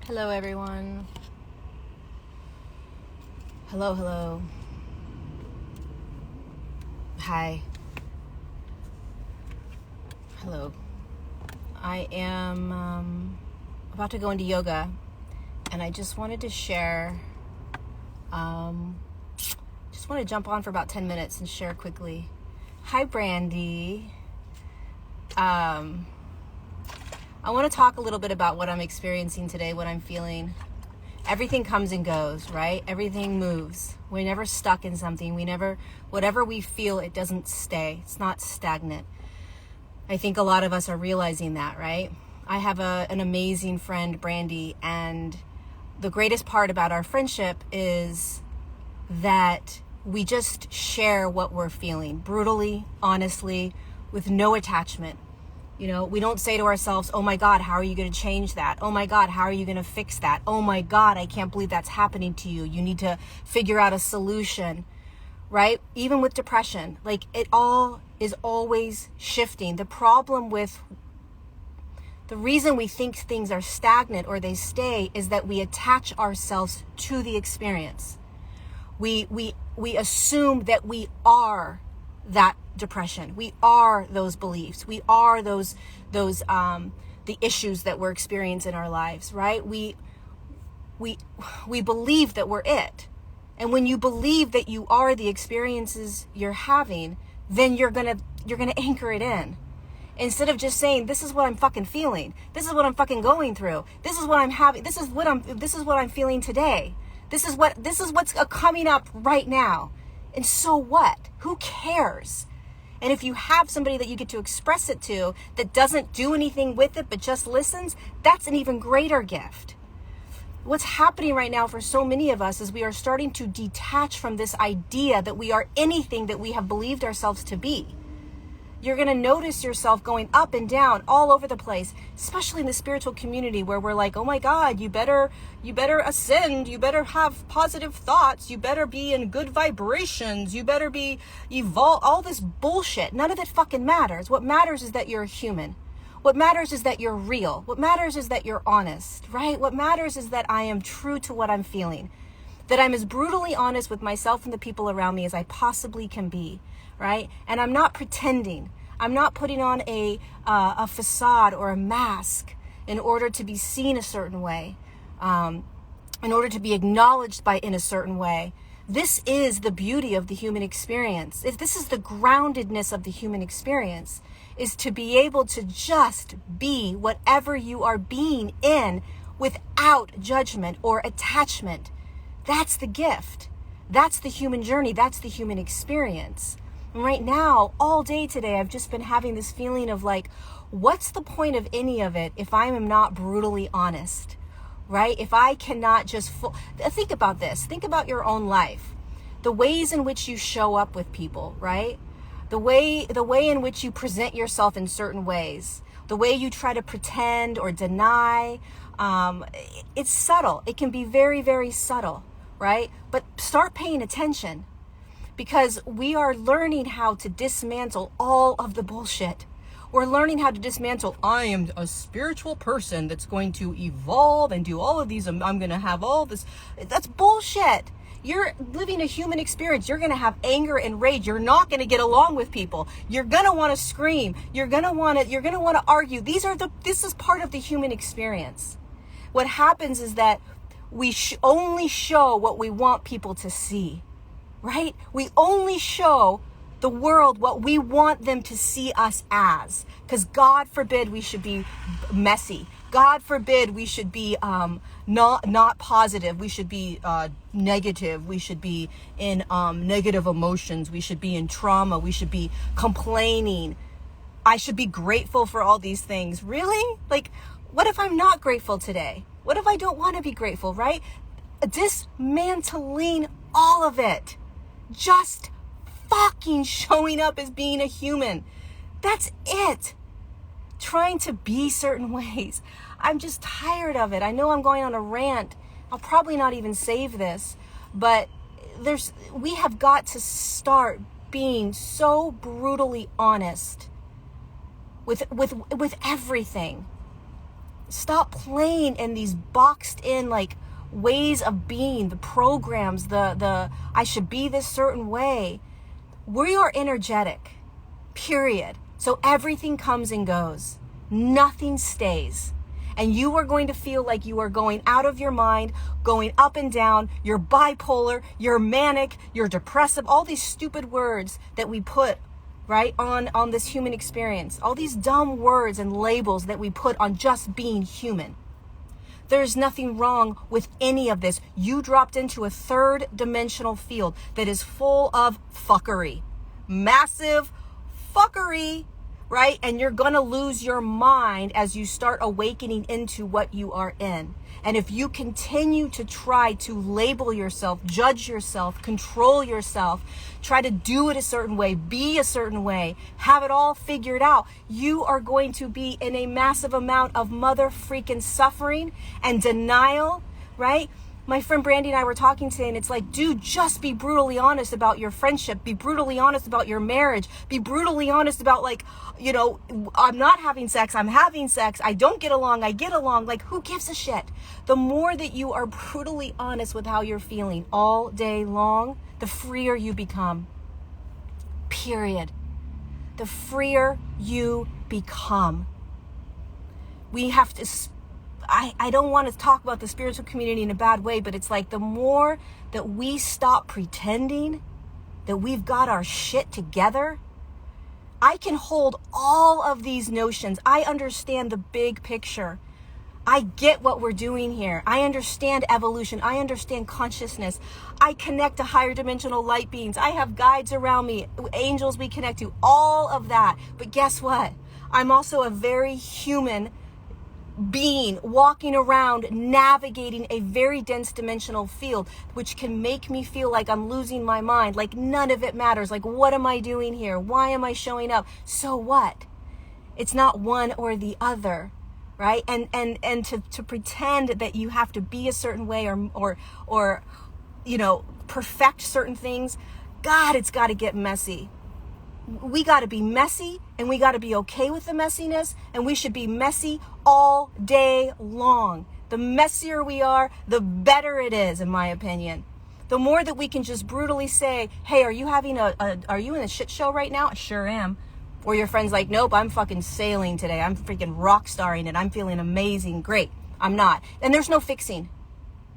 Hello, everyone. Hello. Hi. Hello. I am about to go into yoga, and I just wanted to share, just want to jump on for about 10 minutes and share quickly. Hi, Brandy. I want to talk a little bit about what I'm experiencing today, what I'm feeling. Everything comes and goes, right? Everything moves. We're never stuck in something. Whatever we feel, it doesn't stay. It's not stagnant. I think a lot of us are realizing that, right? I have an amazing friend, Brandy, and the greatest part about our friendship is that we just share what we're feeling, brutally, honestly, with no attachment. You know, we don't say to ourselves, oh my God, how are you going to change that? Oh my God, how are you going to fix that? Oh my God, I can't believe that's happening to you. You need to figure out a solution, right? Even with depression, like it all is always shifting. The reason we think things are stagnant or they stay is that we attach ourselves to the experience. We assume that we are that depression. We are those beliefs. We are those the issues that we're experiencing in our lives, right? We believe that we're it. And when you believe that you are the experiences you're having, then you're going to anchor it in. Instead of just saying, this is what I'm fucking feeling. This is what I'm fucking going through. This is what I'm having. This is what I'm feeling today. This is what's coming up right now. And so what? Who cares? And if you have somebody that you get to express it to that doesn't do anything with it but just listens, that's an even greater gift. What's happening right now for so many of us is we are starting to detach from this idea that we are anything that we have believed ourselves to be. You're going to notice yourself going up and down all over the place, especially in the spiritual community where we're like, oh my God, you better ascend. You better have positive thoughts. You better be in good vibrations. You better be evolve, all this bullshit. None of it fucking matters. What matters is that you're a human. What matters is that you're real. What matters is that you're honest, right? What matters is that I am true to what I'm feeling, that I'm as brutally honest with myself and the people around me as I possibly can be. Right? And I'm not pretending. I'm not putting on a facade or a mask in order to be seen a certain way, in order to be acknowledged in a certain way. This is the beauty of the human experience. This is the groundedness of the human experience, is to be able to just be whatever you are being in without judgment or attachment. That's the gift. That's the human journey. That's the human experience. And right now, all day today, I've just been having this feeling of like, what's the point of any of it if I am not brutally honest, right? If I cannot just, think about this. Think about your own life. The ways in which you show up with people, right? The way in which you present yourself in certain ways. The way you try to pretend or deny. It's subtle. It can be very, very subtle, right? But start paying attention. Because we are learning how to dismantle all of the bullshit. We're learning how to dismantle, I am a spiritual person that's going to evolve and do all of these. I'm going to have all this. That's bullshit. You're living a human experience. You're going to have anger and rage. You're not going to get along with people. You're going to want to scream. You're going to want to argue. This is part of the human experience. What happens is that we only show what we want people to see. Right? We only show the world what we want them to see us as. Because God forbid we should be messy. God forbid we should be not positive. We should be negative. We should be in negative emotions. We should be in trauma. We should be complaining. I should be grateful for all these things. Really? Like, what if I'm not grateful today? What if I don't want to be grateful, right? Dismantling all of it. Just fucking showing up as being a human. That's it. Trying to be certain ways. I'm just tired of it. I know I'm going on a rant. I'll probably not even save this, but we have got to start being so brutally honest with everything. Stop playing in these boxed in like ways of being, the programs, the I should be this certain way. We are energetic, period. So everything comes and goes. Nothing stays. And you are going to feel like you are going out of your mind, going up and down. You're bipolar, you're manic, you're depressive, all these stupid words that we put right on this human experience. All these dumb words and labels that we put on just being human. There's nothing wrong with any of this. You dropped into a third dimensional field that is full of fuckery. Massive fuckery, right? And you're going to lose your mind as you start awakening into what you are in. And if you continue to try to label yourself, judge yourself, control yourself, try to do it a certain way, be a certain way, have it all figured out, you are going to be in a massive amount of mother freaking suffering and denial, right? My friend Brandy and I were talking today, and it's like, dude, just be brutally honest about your friendship. Be brutally honest about your marriage. Be brutally honest about, like, you know, I'm not having sex. I'm having sex. I don't get along. I get along. Like, who gives a shit? The more that you are brutally honest with how you're feeling all day long, the freer you become. Period. The freer you become. We have to... I don't want to talk about the spiritual community in a bad way, but it's like the more that we stop pretending that we've got our shit together, I can hold all of these notions. I understand the big picture. I get what we're doing here. I understand evolution. I understand consciousness. I connect to higher dimensional light beings. I have guides around me, angels we connect to, all of that. But guess what? I'm also a very human being walking around, navigating a very dense dimensional field, which can make me feel like I'm losing my mind, like none of it matters. Like, what am I doing here? Why am I showing up? So what? It's not one or the other, right? And to pretend that you have to be a certain way or you know, perfect certain things, God, it's got to get messy. We got to be messy, and we got to be okay with the messiness, and we should be messy all day long. The messier we are, the better it is, in my opinion. The more that we can just brutally say, hey, are you having are you in a shit show right now? I sure am. Or your friend's like, nope, I'm fucking sailing today. I'm freaking rock starring it. I'm feeling amazing. Great. I'm not. And there's no fixing.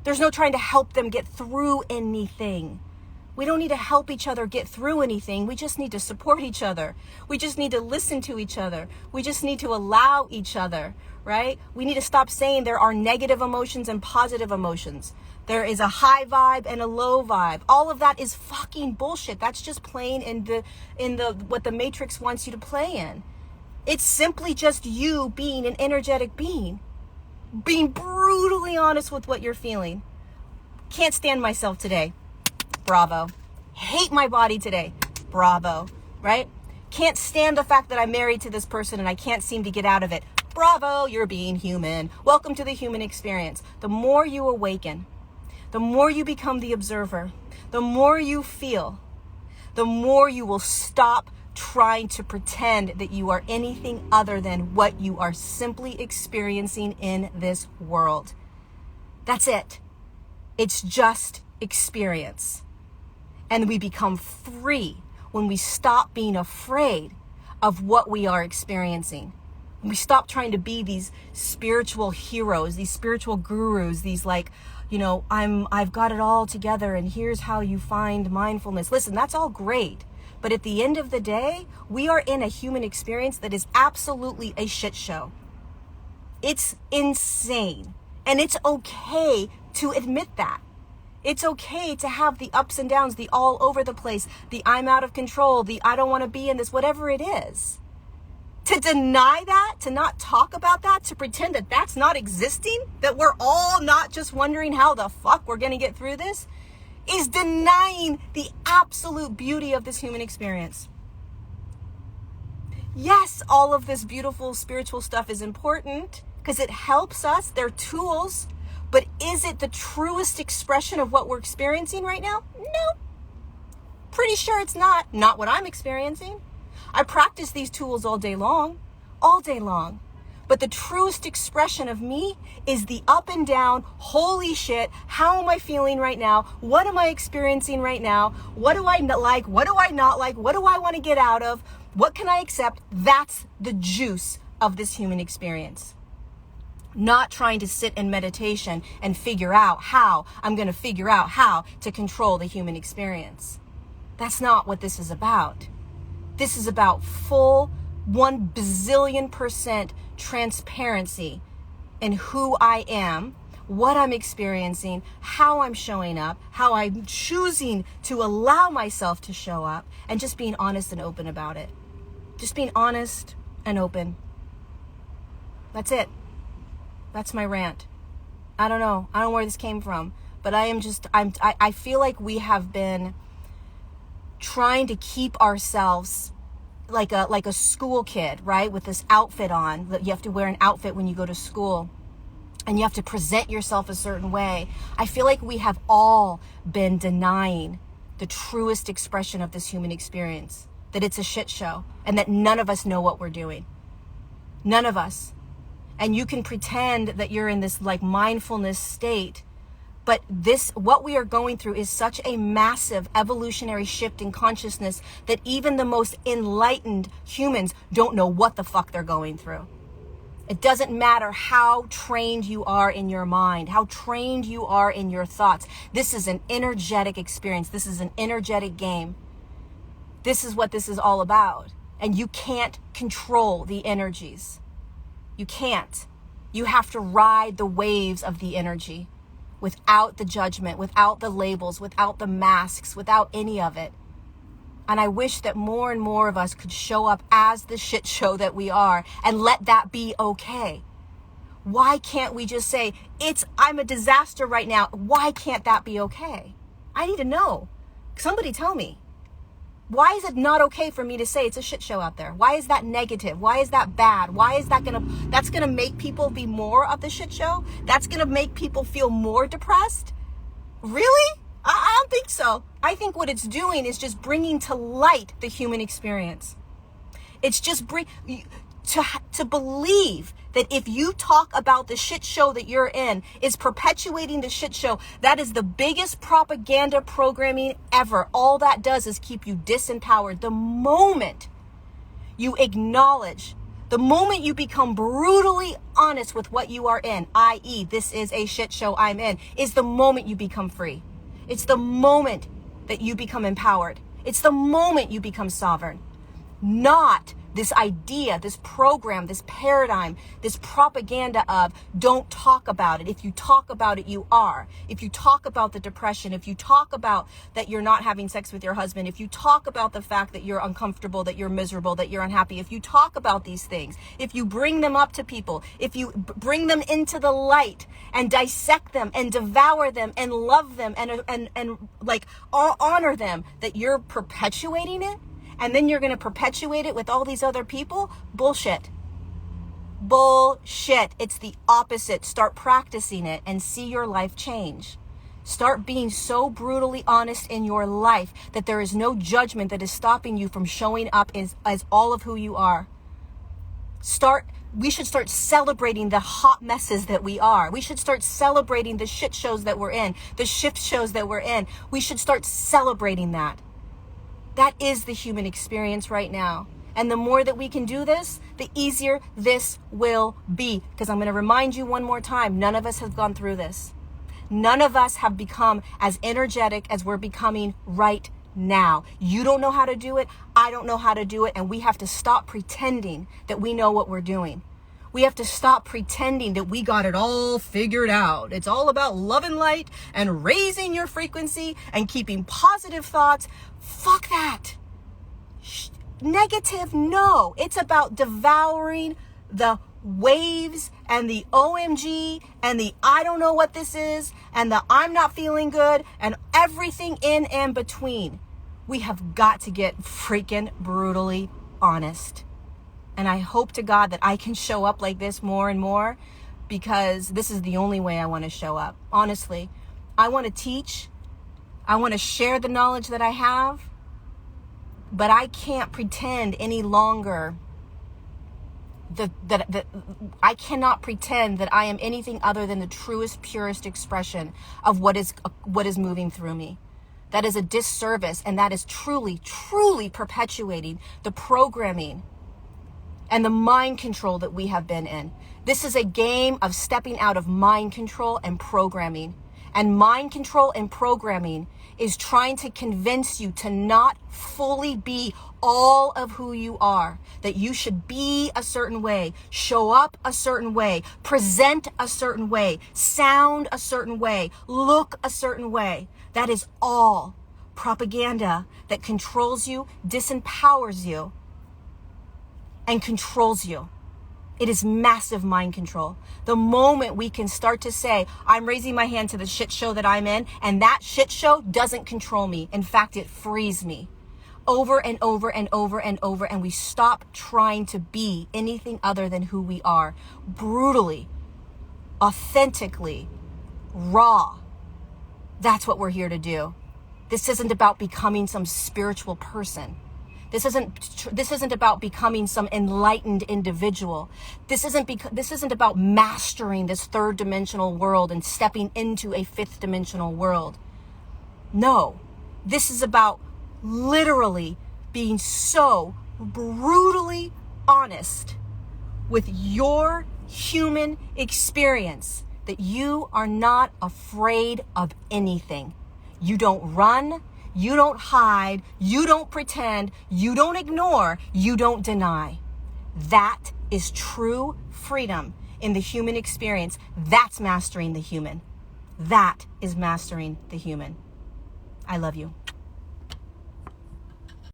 There's no trying to help them get through anything. We don't need to help each other get through anything. We just need to support each other. We just need to listen to each other. We just need to allow each other, right? We need to stop saying there are negative emotions and positive emotions. There is a high vibe and a low vibe. All of that is fucking bullshit. That's just playing in the what the Matrix wants you to play in. It's simply just you being an energetic being. Being brutally honest with what you're feeling. Can't stand myself today. Bravo. Hate my body today. Bravo. Right? Can't stand the fact that I'm married to this person and I can't seem to get out of it. Bravo, you're being human. Welcome to the human experience. The more you awaken, the more you become the observer, the more you feel, the more you will stop trying to pretend that you are anything other than what you are simply experiencing in this world. That's it. It's just experience. And we become free when we stop being afraid of what we are experiencing. When we stop trying to be these spiritual heroes, these spiritual gurus, these like, you know, I've got it all together and here's how you find mindfulness. Listen, that's all great. But at the end of the day, we are in a human experience that is absolutely a shit show. It's insane. And it's okay to admit that. It's okay to have the ups and downs, the all over the place, the I'm out of control, the I don't want to be in this, whatever it is. To deny that, to not talk about that, to pretend that that's not existing, that we're all not just wondering how the fuck we're going to get through this, is denying the absolute beauty of this human experience. Yes, all of this beautiful spiritual stuff is important because it helps us. They're tools. But is it the truest expression of what we're experiencing right now? No. Pretty sure it's not. Not what I'm experiencing. I practice these tools all day long. But the truest expression of me is the up and down, holy shit, how am I feeling right now? What am I experiencing right now? What do I like? What do I not like? What do I want to get out of? What can I accept? That's the juice of this human experience. Not trying to sit in meditation and figure out how to control the human experience. That's not what this is about. This is about full 1 bazillion% transparency in who I am, what I'm experiencing, how I'm showing up, how I'm choosing to allow myself to show up, and just being honest and open about it. Just being honest and open. That's it. That's my rant. I don't know where this came from, but I feel like we have been trying to keep ourselves like a school kid, right? With this outfit on. You have to wear an outfit when you go to school, and you have to present yourself a certain way. I feel like we have all been denying the truest expression of this human experience, that it's a shit show, and that none of us know what we're doing. None of us. And you can pretend that you're in this like mindfulness state, but what we are going through is such a massive evolutionary shift in consciousness that even the most enlightened humans don't know what the fuck they're going through. It doesn't matter how trained you are in your mind, how trained you are in your thoughts. This is an energetic experience. This is an energetic game. This is what this is all about. And you can't control the energies. You can't. You have to ride the waves of the energy without the judgment, without the labels, without the masks, without any of it. And I wish that more and more of us could show up as the shit show that we are and let that be okay. Why can't we just say, I'm a disaster right now. Why can't that be okay? I need to know. Somebody tell me. Why is it not okay for me to say it's a shit show out there? Why is that negative? Why is that bad? Why is that's gonna make people be more of the shit show? That's gonna make people feel more depressed? Really? I don't think so. I think what it's doing is just bringing to light the human experience. It's just to believe that if you talk about the shit show that you're in is perpetuating the shit show. That is the biggest propaganda programming ever. All that does is keep you disempowered. The moment you acknowledge, the moment you become brutally honest with what you are in, i.e., this is a shit show I'm in, is the moment you become free. It's the moment that you become empowered. It's the moment you become sovereign. Not this idea, this program, this paradigm, this propaganda of don't talk about it. If you talk about it, you are. If you talk about the depression, if you talk about that you're not having sex with your husband, if you talk about the fact that you're uncomfortable, that you're miserable, that you're unhappy, if you talk about these things, if you bring them up to people, if you bring them into the light and dissect them and devour them and love them and like honor them, that you're perpetuating it. And then you're going to perpetuate it with all these other people? Bullshit. Bullshit. It's the opposite. Start practicing it and see your life change. Start being so brutally honest in your life that there is no judgment that is stopping you from showing up as all of who you are. We should start celebrating the hot messes that we are. We should start celebrating the shit shows that we're in, the shift shows that we're in. We should start celebrating that. That is the human experience right now. And the more that we can do this, the easier this will be. Because I'm going to remind you one more time, none of us have gone through this. None of us have become as energetic as we're becoming right now. You don't know how to do it. I don't know how to do it. And we have to stop pretending that we know what we're doing. We have to stop pretending that we got it all figured out. It's all about love and light and raising your frequency and keeping positive thoughts. Fuck that. Negative, no. It's about devouring the waves and the OMG and the I don't know what this is and the I'm not feeling good and everything in and between. We have got to get freaking brutally honest. And I hope to God that I can show up like this more and more, because this is the only way I want to show up. Honestly, I want to teach. I want to share the knowledge that I have, but I can't pretend any longer that I cannot pretend that I am anything other than the truest, purest expression of what is moving through me. That is a disservice, and that is truly, truly perpetuating the programming and the mind control that we have been in. This is a game of stepping out of mind control and programming. And mind control and programming is trying to convince you to not fully be all of who you are, that you should be a certain way, show up a certain way, present a certain way, sound a certain way, look a certain way. That is all propaganda that controls you, disempowers you, and controls you. It is massive mind control. The moment we can start to say, I'm raising my hand to the shit show that I'm in, and that shit show doesn't control me. In fact, it frees me over and over and over and over. And we stop trying to be anything other than who we are. Brutally, authentically, raw. That's what we're here to do. This isn't about becoming some spiritual person. This isn't about becoming some enlightened individual. This isn't about mastering this third dimensional world and stepping into a fifth dimensional world. No, this is about literally being so brutally honest with your human experience that you are not afraid of anything. You don't run. You don't hide, you don't pretend, you don't ignore, you don't deny. That is true freedom in the human experience. That's mastering the human. That is mastering the human. I love you.